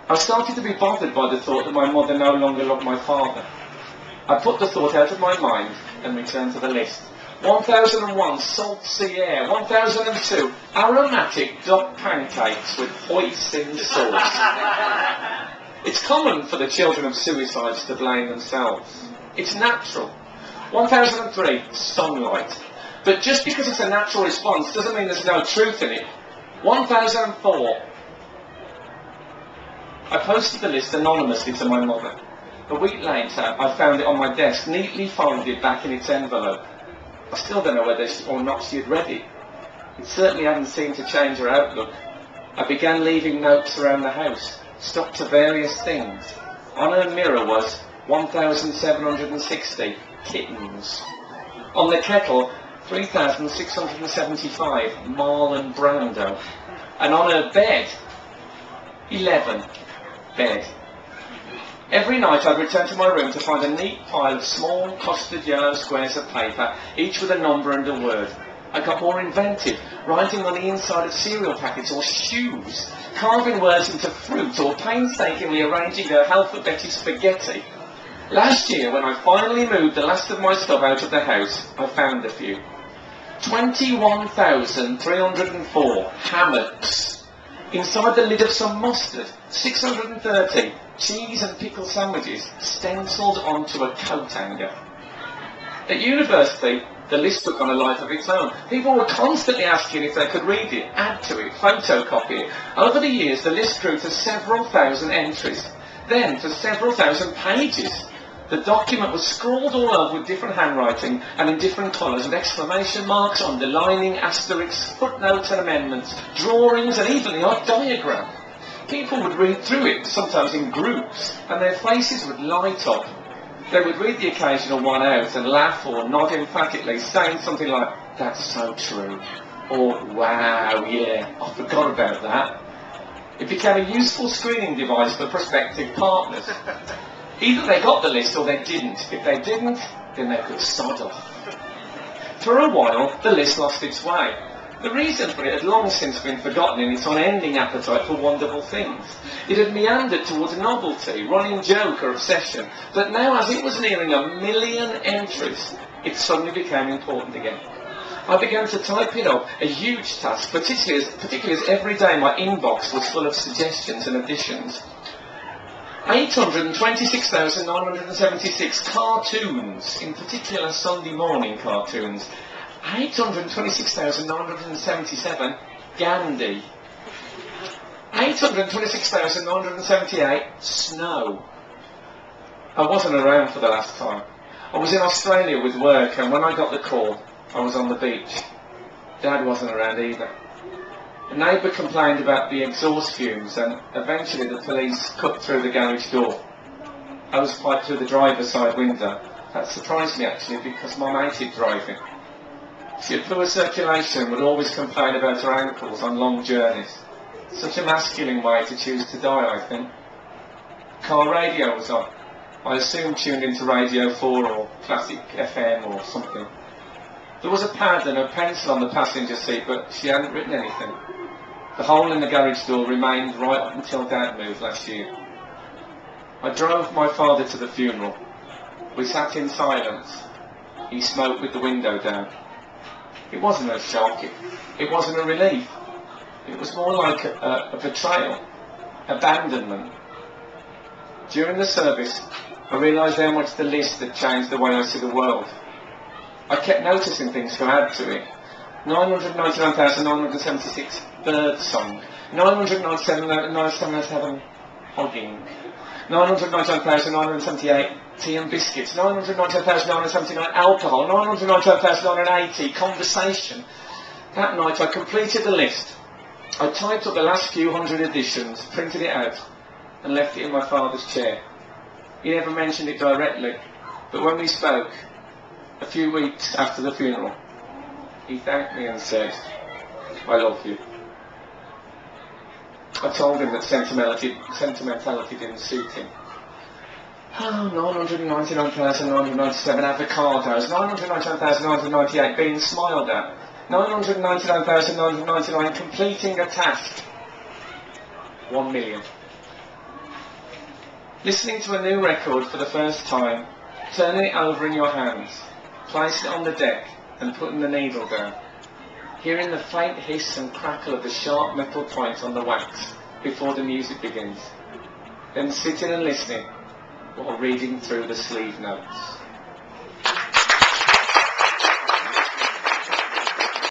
I started to be bothered by the thought that my mother no longer loved my father. I put the thought out of my mind and returned to the list. 1001 salt sea air. 1002 aromatic duck pancakes with hoisin sauce. It's common for the children of suicides to blame themselves. It's natural. 1003 sunlight. But just because it's a natural response doesn't mean there's no truth in it. 1004. I posted the list anonymously to my mother. A week later, I found it on my desk, neatly folded back in its envelope. I still don't know whether or not she had read it. It certainly hadn't seemed to change her outlook. I began leaving notes around the house, stuck to various things. On her mirror was 1,760 kittens. On the kettle, 3,675 Marlon Brando. And on her bed, 11 bed. Every night I'd return to my room to find a neat pile of small custard yellow squares of paper, each with a number and a word. I got more inventive, writing on the inside of cereal packets or shoes, carving words into fruit, or painstakingly arranging her alphabetic spaghetti. Last year, when I finally moved the last of my stuff out of the house, I found a few. 21,304 hammocks. Inside the lid of some mustard, 630 cheese and pickle sandwiches stencilled onto a coat hanger. At university, the list took on a life of its own. People were constantly asking if they could read it, add to it, photocopy it. Over the years, the list grew to several thousand entries, then to several thousand pages. The document was scrawled all over with different handwriting and in different colours, with exclamation marks, underlining, asterisks, footnotes and amendments, drawings and even the odd diagram. People would read through it, sometimes in groups, and their faces would light up. They would read the occasional one out and laugh or nod emphatically, saying something like, "That's so true," or "Wow, yeah, I forgot about that." It became a useful screening device for prospective partners. Either they got the list or they didn't. If they didn't, then they could sod off. For a while, the list lost its way. The reason for it had long since been forgotten in its unending appetite for wonderful things. It had meandered towards novelty, running joke or obsession, but now, as it was nearing 1 million entries, it suddenly became important again. I began to type it up, a huge task, particularly as every day my inbox was full of suggestions and additions. 826,976 cartoons, in particular Sunday morning cartoons. 826,977 Gandhi. 826,978 snow. I wasn't around for the last time. I was in Australia with work, and when I got the call, I was on the beach. Dad wasn't around either. A neighbour complained about the exhaust fumes, and eventually the police cut through the garage door. I was piped through the driver's side window. That surprised me actually, because my mate hated driving. She had poor circulation, would always complain about her ankles on long journeys. Such a masculine way to choose to die, I think. Car radio was on. I assumed tuned into Radio 4 or Classic FM or something. There was a pad and a pencil on the passenger seat, but she hadn't written anything. The hole in the garage door remained right up until Dad moved last year. I drove my father to the funeral. We sat in silence. He smoked with the window down. It wasn't a shock, it wasn't a relief. It was more like a betrayal, abandonment. During the service, I realised how much the list had changed the way I see the world. I kept noticing things to add to it. 999,976 bird song. 997,977 hogging. 999,978 tea and biscuits. 999,979 alcohol. 999,980 conversation. That night I completed the list. I typed up the last few hundred editions, printed it out, and left it in my father's chair. He never mentioned it directly, but when we spoke, a few weeks after the funeral, he thanked me and said, "I love you." I told him that sentimentality didn't suit him. Oh, 999,997 avocados, 999,998 being smiled at, 999,999 completing a task. 1 million. Listening to a new record for the first time, turning it over in your hands, placing it on the deck and putting the needle down, hearing the faint hiss and crackle of the sharp metal point on the wax before the music begins, then sitting and listening while reading through the sleeve notes.